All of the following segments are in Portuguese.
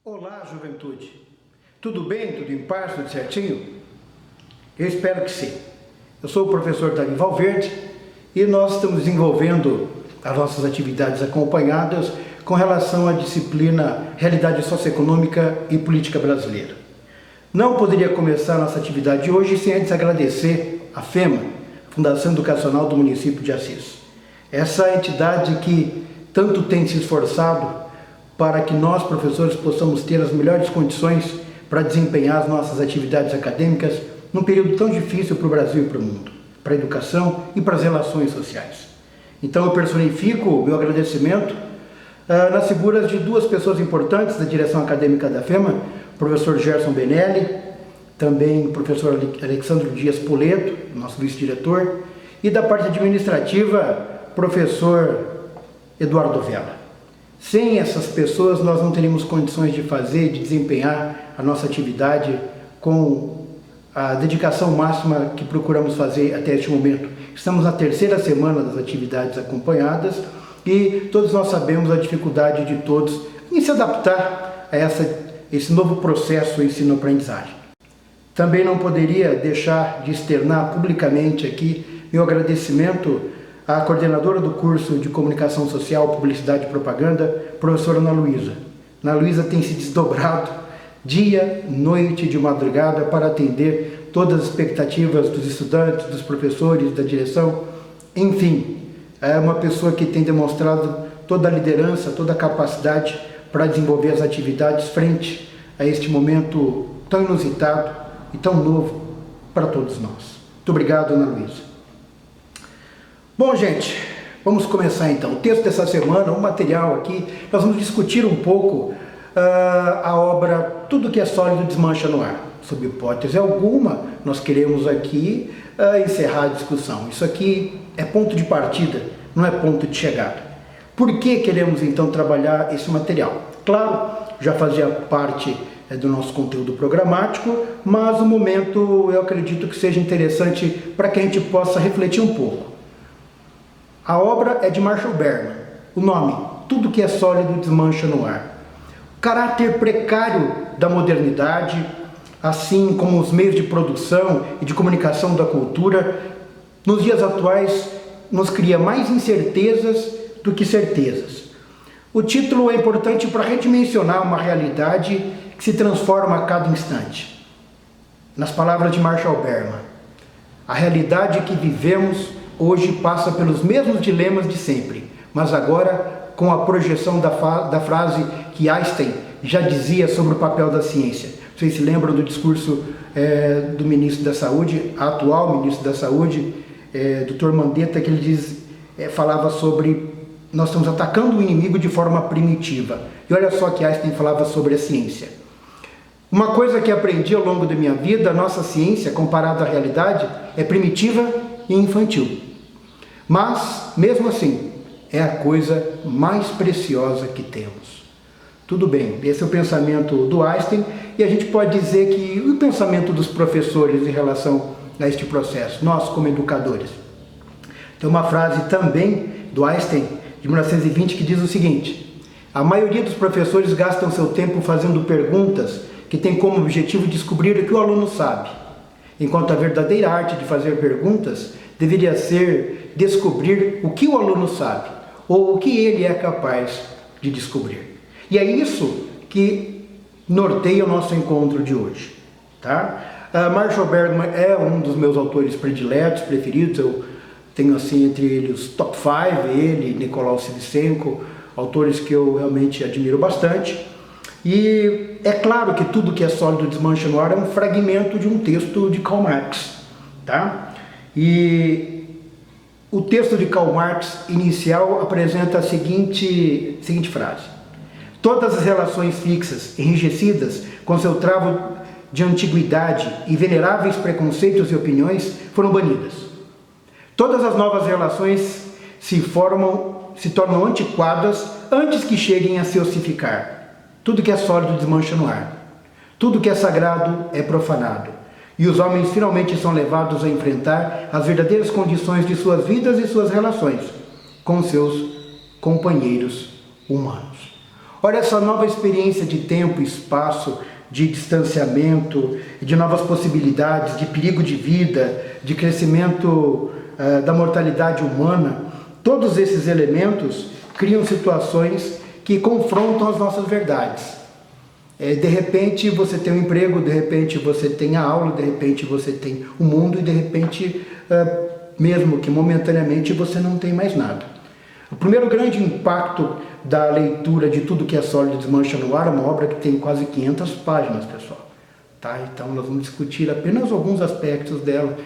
Olá, juventude! Tudo bem? Tudo em paz? Tudo certinho? Eu espero que sim. Eu sou o professor Davi Valverde e nós estamos desenvolvendo as nossas atividades acompanhadas com relação à disciplina Realidade Socioeconômica e Política Brasileira. Não poderia começar a nossa atividade de hoje sem antes agradecer a FEMA, Fundação Educacional do Município de Assis. Essa entidade que tanto tem se esforçado para que nós, professores, possamos ter as melhores condições para desempenhar as nossas atividades acadêmicas num período tão difícil para o Brasil e para o mundo, para a educação e para as relações sociais. Então eu personifico o meu agradecimento nas figuras de duas pessoas importantes da direção acadêmica da FEMA, o professor Gerson Benelli, também o professor Alexandre Dias Poleto, nosso vice-diretor, e da parte administrativa, professor Eduardo Vela. Sem essas pessoas, nós não teríamos condições de fazer, de desempenhar a nossa atividade com a dedicação máxima que procuramos fazer até este momento. Estamos na terceira semana das atividades acompanhadas e todos nós sabemos a dificuldade de todos em se adaptar a esse novo processo de ensino-aprendizagem. Também não poderia deixar de externar publicamente aqui meu agradecimento à coordenadora do curso de Comunicação Social, Publicidade e Propaganda, professora Ana Luísa. Ana Luísa tem se desdobrado dia, noite, de madrugada para atender todas as expectativas dos estudantes, dos professores, da direção. Enfim, é uma pessoa que tem demonstrado toda a liderança, toda a capacidade para desenvolver as atividades frente a este momento tão inusitado e tão novo para todos nós. Muito obrigado, Ana Luísa. Bom, gente, vamos começar então. O texto dessa semana, o material aqui, nós vamos discutir um pouco a obra Tudo que é Sólido Desmancha no Ar. Sob hipótese alguma, nós queremos aqui encerrar a discussão. Isso aqui é ponto de partida, não é ponto de chegada. Por que queremos então trabalhar esse material? Claro, já fazia parte do nosso conteúdo programático, mas o momento eu acredito que seja interessante para que a gente possa refletir um pouco. A obra é de Marshall Bergman. O nome, Tudo que é Sólido Desmancha no Ar. O caráter precário da modernidade, assim como os meios de produção e de comunicação da cultura, nos dias atuais nos cria mais incertezas do que certezas. O título é importante para redimensionar uma realidade que se transforma a cada instante. Nas palavras de Marshall Bergman, a realidade que vivemos hoje passa pelos mesmos dilemas de sempre, mas agora com a projeção da frase que Einstein já dizia sobre o papel da ciência. Vocês se lembram do discurso do ministro da Saúde, atual ministro da Saúde, Dr. Mandetta, que ele falava sobre nós estamos atacando o inimigo de forma primitiva. E olha só que Einstein falava sobre a ciência. Uma coisa que aprendi ao longo da minha vida, a nossa ciência, comparada à realidade, é primitiva e infantil. Mas, mesmo assim, é a coisa mais preciosa que temos. Tudo bem, esse é o pensamento do Einstein e a gente pode dizer que o pensamento dos professores em relação a este processo, nós como educadores. Tem uma frase também do Einstein, de 1920, que diz o seguinte: a maioria dos professores gastam seu tempo fazendo perguntas que têm como objetivo descobrir o que o aluno sabe, enquanto a verdadeira arte de fazer perguntas deveria ser descobrir o que o aluno sabe, ou o que ele é capaz de descobrir. E é isso que norteia o nosso encontro de hoje. Tá? Marshall Bergman é um dos meus autores prediletos, preferidos. Eu tenho assim entre eles os top 5, ele, Nicolau Sivicenko, autores que eu realmente admiro bastante. E é claro que Tudo que é Sólido Desmancha no Ar é um fragmento de um texto de Karl Marx. Tá? E o texto de Karl Marx inicial apresenta a seguinte frase: todas as relações fixas, enrijecidas, com seu travo de antiguidade e veneráveis preconceitos e opiniões, foram banidas. Todas as novas relações se tornam antiquadas antes que cheguem a se ossificar. Tudo que é sólido desmancha no ar. Tudo que é sagrado é profanado. E os homens finalmente são levados a enfrentar as verdadeiras condições de suas vidas e suas relações com seus companheiros humanos. Olha essa nova experiência de tempo e espaço, de distanciamento, de novas possibilidades, de perigo de vida, de crescimento da mortalidade humana. Todos esses elementos criam situações que confrontam as nossas verdades. De repente você tem um emprego, de repente você tem a aula, de repente você tem o mundo e de repente, mesmo que momentaneamente, você não tem mais nada. O primeiro grande impacto da leitura de Tudo que é Sólido Desmancha no Ar é uma obra que tem quase 500 páginas, pessoal. Tá? Então nós vamos discutir apenas alguns aspectos dela.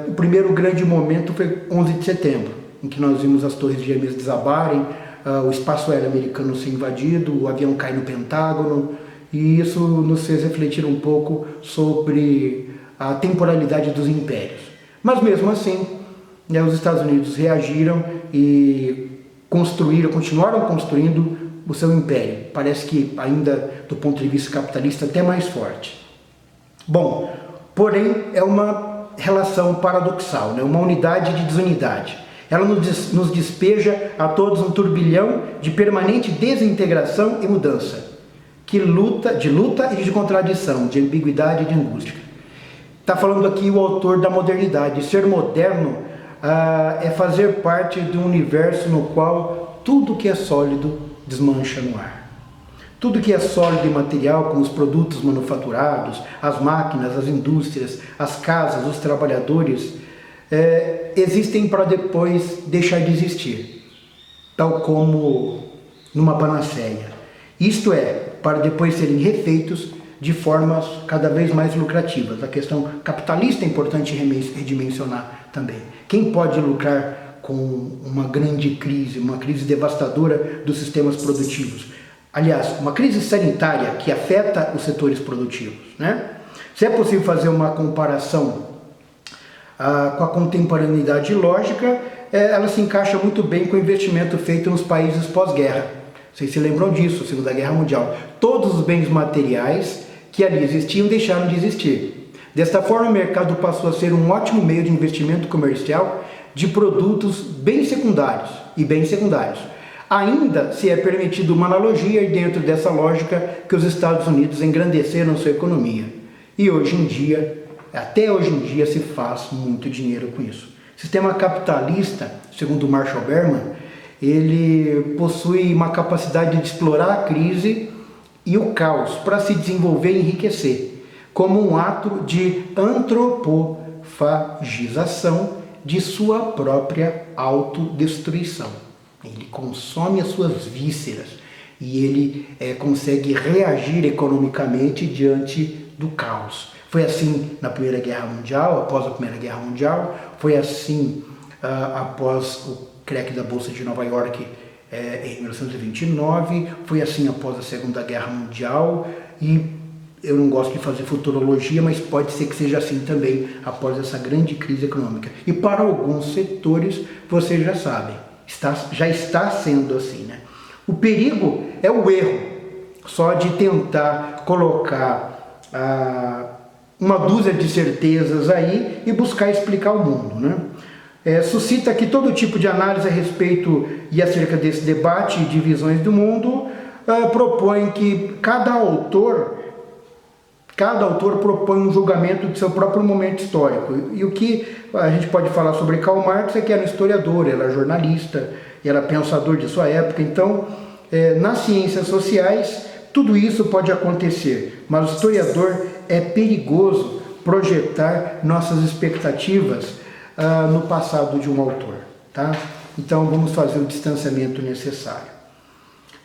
O primeiro grande momento foi 11 de setembro, em que nós vimos as Torres Gêmeas desabarem, o espaço aéreo americano ser invadido, o avião cai no Pentágono, e isso nos fez refletir um pouco sobre a temporalidade dos impérios. Mas mesmo assim, os Estados Unidos reagiram e continuaram construindo o seu império. Parece que ainda do ponto de vista capitalista até mais forte. Bom, porém é uma relação paradoxal, uma unidade de desunidade. Ela nos despeja a todos um turbilhão de permanente desintegração e mudança, de luta e de contradição, de ambiguidade e de angústia. Está falando aqui o autor da modernidade. Ser moderno é fazer parte de um universo no qual tudo que é sólido desmancha no ar. Tudo que é sólido e material, como os produtos manufaturados, as máquinas, as indústrias, as casas, os trabalhadores, existem para depois deixar de existir, tal como numa panaceia. Isto é, para depois serem refeitos de formas cada vez mais lucrativas. A questão capitalista é importante redimensionar também. Quem pode lucrar com uma grande crise, uma crise devastadora dos sistemas produtivos? Aliás, uma crise sanitária que afeta os setores produtivos, Se é possível fazer uma comparação com a contemporaneidade lógica, ela se encaixa muito bem com o investimento feito nos países pós-guerra. Vocês se lembram disso, Segunda Guerra Mundial. Todos os bens materiais que ali existiam deixaram de existir. Desta forma, o mercado passou a ser um ótimo meio de investimento comercial de produtos bem secundários e bem secundários. Ainda se é permitido uma analogia dentro dessa lógica que os Estados Unidos engrandeceram sua economia. E hoje em dia, até hoje em dia, se faz muito dinheiro com isso. O sistema capitalista, segundo Marshall Berman, ele possui uma capacidade de explorar a crise e o caos para se desenvolver e enriquecer, como um ato de antropofagização de sua própria autodestruição. Ele consome as suas vísceras e ele consegue reagir economicamente diante do caos. Foi assim na Primeira Guerra Mundial, após a Primeira Guerra Mundial, foi assim após o crack da Bolsa de Nova York em 1929, foi assim após a Segunda Guerra Mundial, e eu não gosto de fazer futurologia, mas pode ser que seja assim também após essa grande crise econômica. E para alguns setores, vocês já sabem, já está sendo assim, O perigo é o erro, só de tentar colocar uma dúzia de certezas aí e buscar explicar o mundo, suscita aqui todo tipo de análise a respeito e acerca desse debate e divisões do mundo, propõe que cada autor propõe um julgamento do seu próprio momento histórico. E o que a gente pode falar sobre Karl Marx é que era um historiador, era jornalista, era pensador de sua época. Então, nas ciências sociais, tudo isso pode acontecer, mas o historiador é perigoso projetar nossas expectativas no passado de um autor. Então, vamos fazer o distanciamento necessário.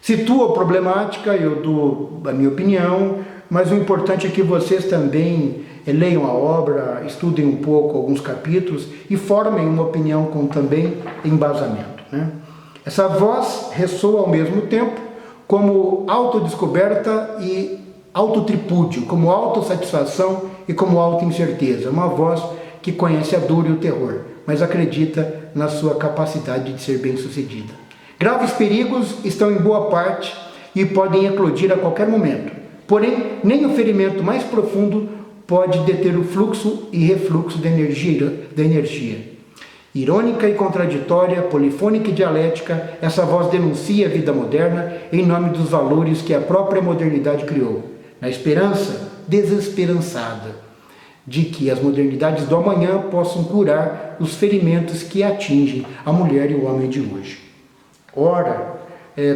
Situo a problemática, eu dou a minha opinião, mas o importante é que vocês também leiam a obra, estudem um pouco alguns capítulos e formem uma opinião com também embasamento. Essa voz ressoa ao mesmo tempo como autodescoberta e autotripúdio, como autossatisfação e como autoincerteza. Uma voz que conhece a dor e o terror, mas acredita na sua capacidade de ser bem-sucedida. Graves perigos estão em boa parte e podem eclodir a qualquer momento. Porém, nem o ferimento mais profundo pode deter o fluxo e refluxo da energia. Irônica e contraditória, polifônica e dialética, essa voz denuncia a vida moderna em nome dos valores que a própria modernidade criou, na esperança desesperançada de que as modernidades do amanhã possam curar os ferimentos que atingem a mulher e o homem de hoje. Ora,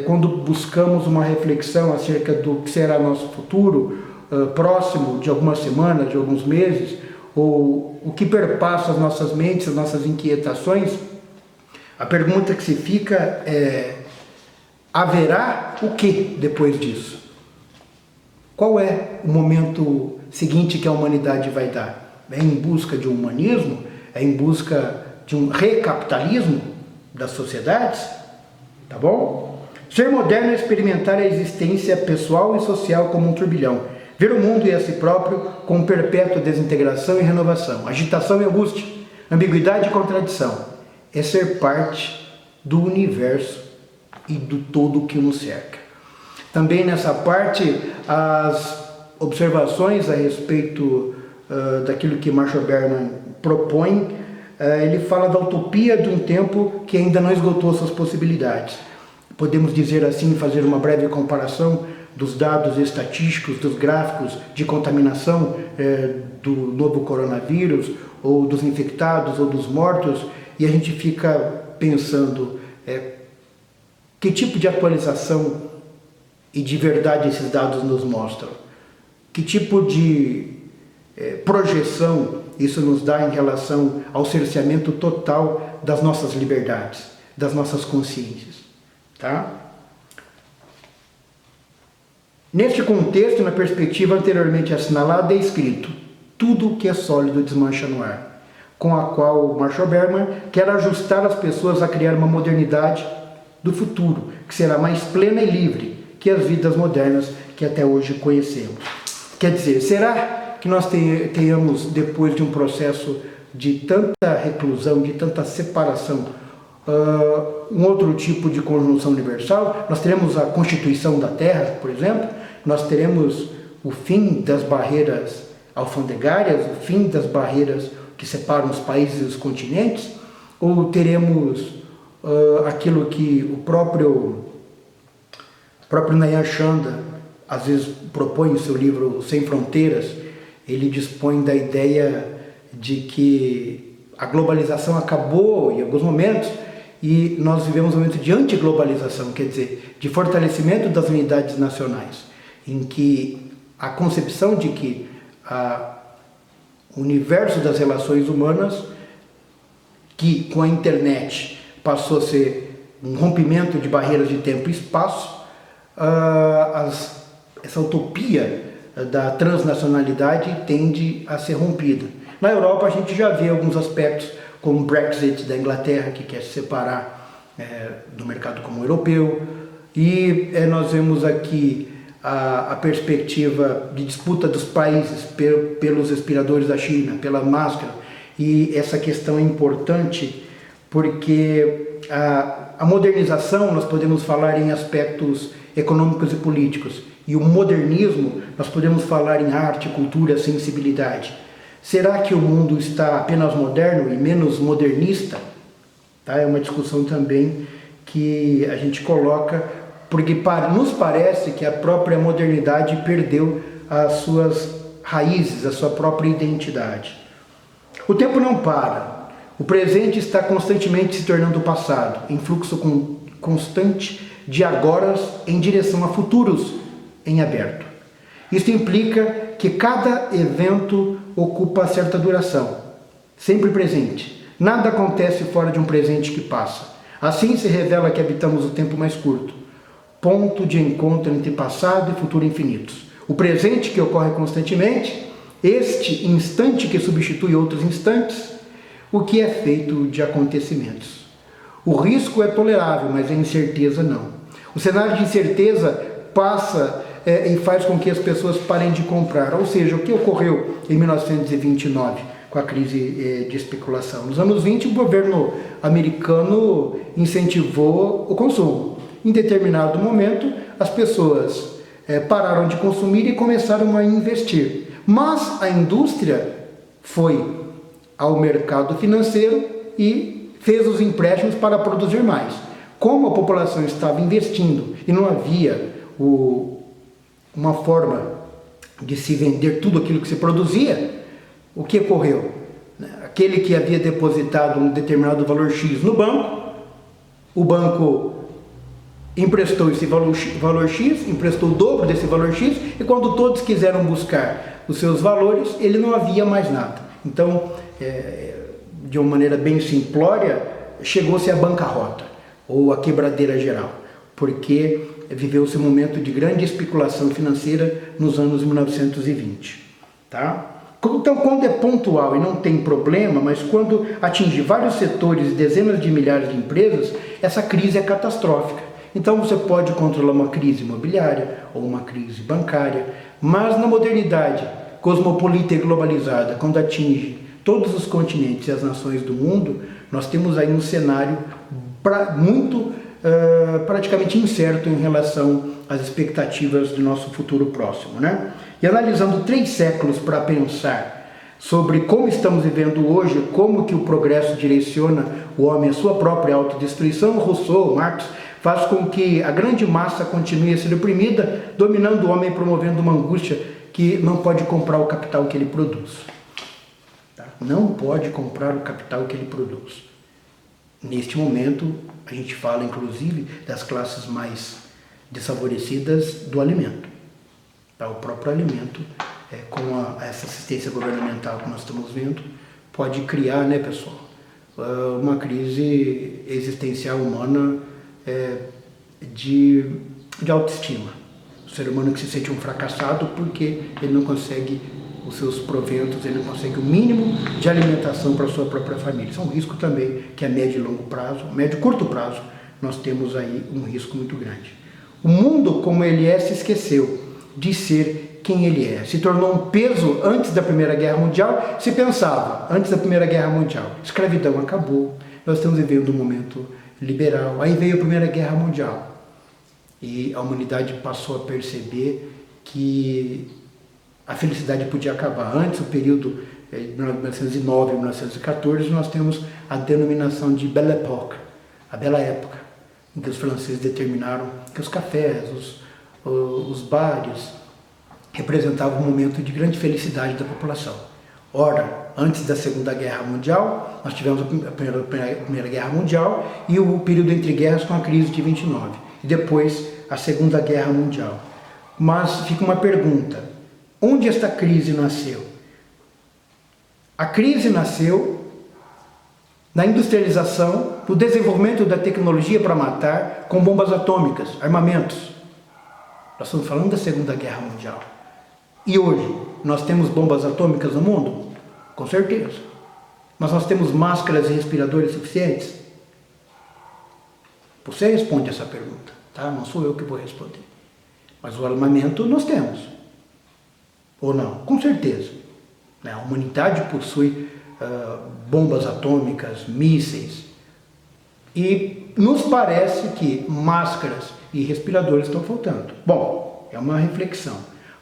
quando buscamos uma reflexão acerca do que será nosso futuro, próximo de algumas semanas, de alguns meses, ou o que perpassa as nossas mentes, as nossas inquietações, a pergunta que se fica é: haverá o que depois disso? Qual é o momento seguinte que a humanidade vai dar? É em busca de um humanismo? É em busca de um recapitalismo das sociedades? Tá bom? Ser moderno é experimentar a existência pessoal e social como um turbilhão. Ver o mundo e a si próprio com perpétua desintegração e renovação, agitação e angústia, ambiguidade e contradição. É ser parte do universo e do todo que nos cerca. Também nessa parte, as observações a respeito daquilo que Marshall Berman propõe, ele fala da utopia de um tempo que ainda não esgotou suas possibilidades. Podemos dizer assim, fazer uma breve comparação dos dados estatísticos, dos gráficos de contaminação do novo coronavírus, ou dos infectados, ou dos mortos, e a gente fica pensando que tipo de atualização e de verdade esses dados nos mostram? Que tipo de projeção isso nos dá em relação ao cerceamento total das nossas liberdades, das nossas consciências? Tá? Neste contexto, na perspectiva anteriormente assinalada, é escrito: tudo que é sólido desmancha no ar, com a qual Marshall Berman quer ajustar as pessoas a criar uma modernidade do futuro, que será mais plena e livre que as vidas modernas que até hoje conhecemos. Quer dizer, será que nós tenhamos, depois de um processo de tanta reclusão, de tanta separação, um outro tipo de conjunção universal? Nós teremos a Constituição da Terra, por exemplo, nós teremos o fim das barreiras alfandegárias, o fim das barreiras que separam os países e os continentes, ou teremos aquilo que o próprio Nayan Chanda às vezes propõe em seu livro Sem Fronteiras? Ele dispõe da ideia de que a globalização acabou em alguns momentos e nós vivemos um momento de antiglobalização, quer dizer, de fortalecimento das unidades nacionais, em que a concepção de que o universo das relações humanas, que com a internet passou a ser um rompimento de barreiras de tempo e espaço, essa utopia da transnacionalidade tende a ser rompida. Na Europa a gente já vê alguns aspectos, como o Brexit da Inglaterra, que quer se separar do mercado comum europeu, e nós vemos aqui a perspectiva de disputa dos países pelos respiradores da China, pela máscara, e essa questão é importante porque a modernização nós podemos falar em aspectos econômicos e políticos, e o modernismo nós podemos falar em arte, cultura, sensibilidade. Será que o mundo está apenas moderno e menos modernista? Tá? É uma discussão também que a gente coloca, porque nos parece que a própria modernidade perdeu as suas raízes, a sua própria identidade. O tempo não para. O presente está constantemente se tornando passado, em fluxo constante de agoras em direção a futuros em aberto. Isso implica que cada evento ocupa certa duração, sempre presente. Nada acontece fora de um presente que passa. Assim se revela que habitamos o tempo mais curto, ponto de encontro entre passado e futuro infinitos. O presente que ocorre constantemente, este instante que substitui outros instantes, o que é feito de acontecimentos. O risco é tolerável, mas a incerteza não. O cenário de incerteza passa e faz com que as pessoas parem de comprar. Ou seja, o que ocorreu em 1929 com a crise de especulação? Nos anos 20, o governo americano incentivou o consumo. Em determinado momento, as pessoas pararam de consumir e começaram a investir. Mas a indústria foi ao mercado financeiro e fez os empréstimos para produzir mais. Como a população estava investindo e não havia uma forma de se vender tudo aquilo que se produzia, o que ocorreu? Aquele que havia depositado um determinado valor X no banco, o banco emprestou esse valor X, emprestou o dobro desse valor X, e quando todos quiseram buscar os seus valores, ele não havia mais nada. Então, de uma maneira bem simplória, chegou-se à bancarrota, ou à quebradeira geral, porque viveu-se um momento de grande especulação financeira nos anos 1920. Tá? Então, quando é pontual e não tem problema, mas quando atinge vários setores e dezenas de milhares de empresas, essa crise é catastrófica. Então, você pode controlar uma crise imobiliária ou uma crise bancária, mas na modernidade cosmopolita e globalizada, quando atinge todos os continentes e as nações do mundo, nós temos aí um cenário praticamente incerto em relação às expectativas do nosso futuro próximo, né? E analisando 3 séculos para pensar sobre como estamos vivendo hoje, como que o progresso direciona o homem à sua própria autodestruição, Rousseau, Marx, faz com que a grande massa continue a ser oprimida, dominando o homem e promovendo uma angústia que não pode comprar o capital que ele produz. Tá? Não pode comprar o capital que ele produz. Neste momento, a gente fala inclusive das classes mais desfavorecidas do alimento. Tá? O próprio alimento, com essa assistência governamental que nós estamos vendo, pode criar, né, pessoal, uma crise existencial humana de autoestima. O ser humano que se sente um fracassado porque ele não consegue os seus proventos, ele não consegue o mínimo de alimentação para a sua própria família. Isso é um risco também que a médio e longo prazo, médio e curto prazo, nós temos aí um risco muito grande. O mundo como ele é se esqueceu de ser quem ele é. Se tornou um peso antes da Primeira Guerra Mundial. Se pensava, antes da Primeira Guerra Mundial, escravidão acabou, nós estamos vivendo um momento liberal. Aí veio a Primeira Guerra Mundial e a humanidade passou a perceber que a felicidade podia acabar. Antes, o período de 1909 a 1914, nós temos a denominação de Belle Époque, a Bela Época, em que os franceses determinaram que os cafés, os bares, representavam um momento de grande felicidade da população. Ora, antes da Segunda Guerra Mundial, nós tivemos a Primeira Guerra Mundial e o período entre guerras com a crise de 29, e depois a Segunda Guerra Mundial. Mas fica uma pergunta: onde esta crise nasceu? A crise nasceu na industrialização, no desenvolvimento da tecnologia para matar, com bombas atômicas, armamentos. Nós estamos falando da Segunda Guerra Mundial. E hoje, nós temos bombas atômicas no mundo? Com certeza. Mas nós temos máscaras e respiradores suficientes? Você responde essa pergunta, tá? Não sou eu que vou responder. Mas o armamento nós temos. Ou não? Com certeza. A humanidade possui bombas atômicas, mísseis. E nos parece que máscaras e respiradores estão faltando. Bom, é uma reflexão.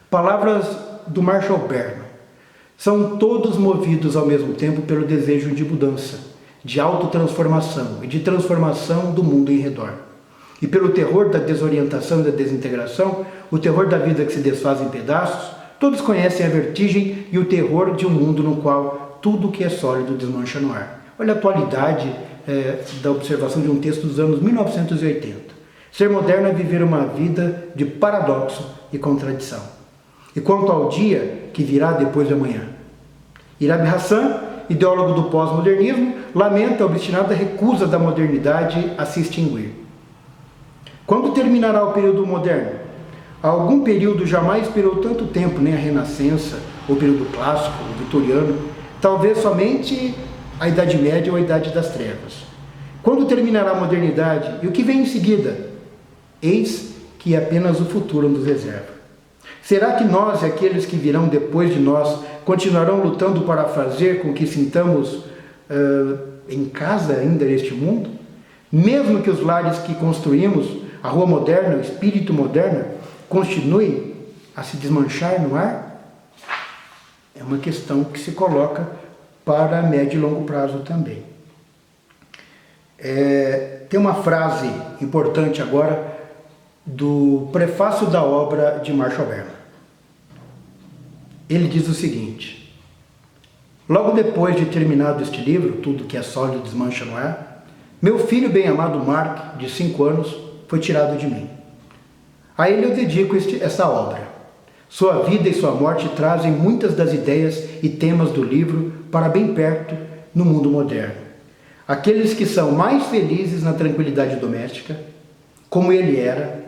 Palavras do Marshall Berman. São todos movidos ao mesmo tempo pelo desejo de mudança, de autotransformação e de transformação do mundo em redor. E pelo terror da desorientação e da desintegração, o terror da vida que se desfaz em pedaços, todos conhecem a vertigem e o terror de um mundo no qual tudo que é sólido desmancha no ar. Olha a atualidade da observação de um texto dos anos 1980. Ser moderno é viver uma vida de paradoxo e contradição. E quanto ao dia que virá depois de amanhã? Irab Hassan, ideólogo do pós-modernismo, lamenta a obstinada recusa da modernidade a se extinguir. Quando terminará o período moderno? Algum período jamais esperou tanto tempo, nem a Renascença, o período clássico, o vitoriano, talvez somente a Idade Média ou a Idade das Trevas. Quando terminará a modernidade? E o que vem em seguida? Eis que apenas o futuro nos reserva. Será que nós e aqueles que virão depois de nós continuarão lutando para fazer com que sintamos em casa ainda neste mundo? Mesmo que os lares que construímos, a rua moderna, o espírito moderno, continue a se desmanchar no ar? É uma questão que se coloca para médio e longo prazo também. Tem uma frase importante agora do prefácio da obra de Marshall Berman. Ele diz o seguinte: logo depois de terminado este livro, Tudo que é sólido desmancha no ar, meu filho bem-amado Mark, de 5 anos, foi tirado de mim. A ele eu dedico essa obra. Sua vida e sua morte trazem muitas das ideias e temas do livro para bem perto no mundo moderno. Aqueles que são mais felizes na tranquilidade doméstica, como ele era,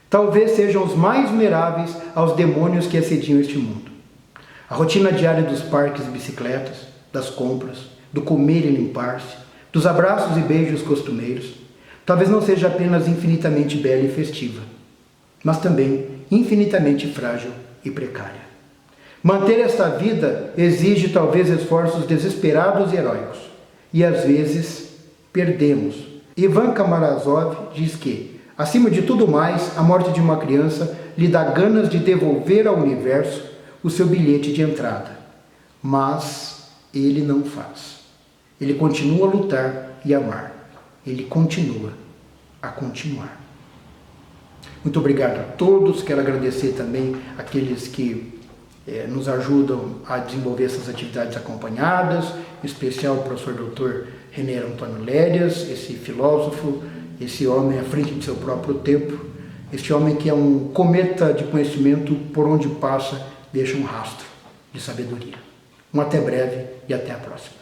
talvez sejam os mais vulneráveis aos demônios que assediam este mundo. A rotina diária dos parques e bicicletas, das compras, do comer e limpar-se, dos abraços e beijos costumeiros, talvez não seja apenas infinitamente bela e festiva, mas também infinitamente frágil e precária. Manter esta vida exige talvez esforços desesperados e heróicos, e às vezes perdemos. Ivan Karamazov diz que, acima de tudo mais, a morte de uma criança lhe dá ganas de devolver ao universo o seu bilhete de entrada. Mas ele não faz. Ele continua a lutar e amar. Ele continua a continuar. Muito obrigado a todos. Quero agradecer também aqueles que nos ajudam a desenvolver essas atividades acompanhadas, em especial o professor Dr. René Antônio Lérias, esse filósofo, esse homem à frente de seu próprio tempo, este homem que é um cometa de conhecimento, por onde passa, deixa um rastro de sabedoria. Até breve e até a próxima.